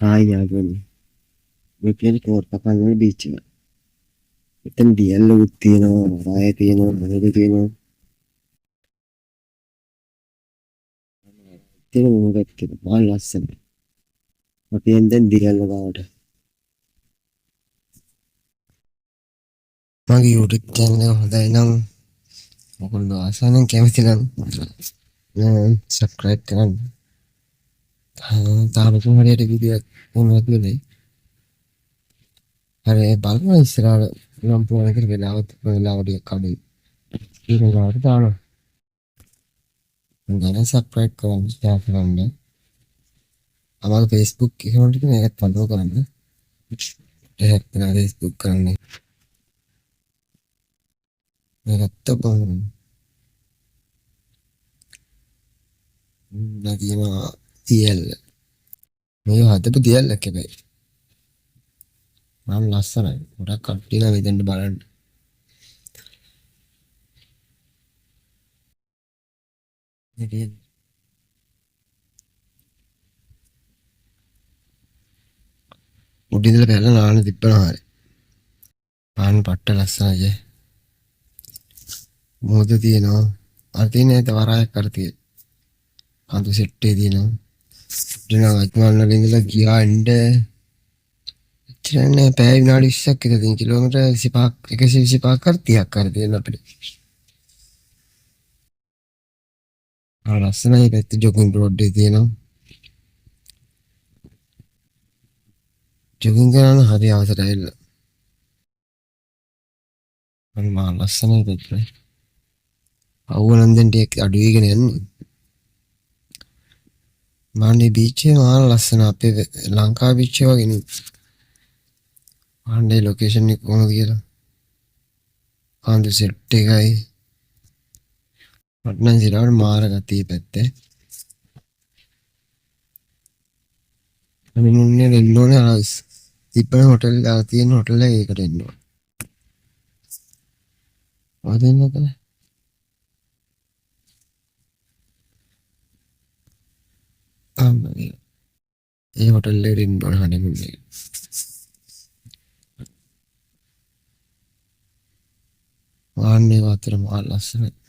ආයි යාළුවනේ මේ කියන කෝර්පකන් බීච් එක. එතන ඩියල්ලුත් තියෙනවා, රාය තියෙනවා, මොනවද තියෙනවා. තියෙන මොකක්ද කියලා. මාල් ලස්සනයි. අපි එන්දෙන් ඩියල්ල ගාවට. මගේ YouTube channel එක හොඳයි නම් ඔයගොල්ලෝ ආසනම් කැමති නම් subscribe කරන්න. තාම කොහොමද වීඩියෝ මොනවද වෙන්නේ? හරි බලන්න ඉස්සරහට නම් පොන එකට වෙලාවට කඩේ. ඒක ගාවට දානවා. දැන් subscribe කරන්න, share කරන්න. අමාරු Facebook account එක මේකත් follow කරන්න. ඒක තමයි Facebook කරන්නේ. මේකත් බලන්න. නැතිම TL. මේ හදපු TL එක හැබැයි. මම ලස්සනයි. ගොඩක් කට්ටියලා මෙතෙන්ට බලන්න. ඉතින් උඩින්දලා බැලලා නාන තිබ්බනවා හරි. පාන් පට්ට ලස්සනයි. මොකද තියෙනවා? අර තියෙන තවරයක් කර තියෙන. අඳු සෙට් එකේ තියෙනවා. දිනවා වත්මන් වල ඉඳලා ගියා එන්න ඉතින් පැය විනාඩි 20ක් විතර තියෙන කිලෝමීටර් 25ක් 125ක් කර 30ක් කර තියෙන අපිට. ලස්සනයි පැත්ත ජොගින් රෝඩ් එකේ තියෙනවා. ජොගින් කරන හරි අවසරයි. මම ලස්සනයි පැත්ත. අවුලෙන් දැන් ටික අඩු වෙගෙන යන්නේ. මානේ බීච් එක මාන ලස්සන අපේ ලංකා බීච් එක වගේ නෙවෙයි. මානේ ලොකේෂන් එක කොහොමද කියලා. ආන්දු සෙට් එකයි. මට නම් ඉතින් මාර ගතිය පැත්තේ. අපි මුන්නේ එන්න ඕනේ අර තිබ්බන හොටෙල් දාලා තියෙන හොටෙල් එකකට එන්න ඕනේ. ආ දෙන්න කල. අම්මගේ. ඒ හොටෙල් එකට එන්න ඕනේ හනිමුන් එක. ආන්නේ වතර මාර ලස්සනයි.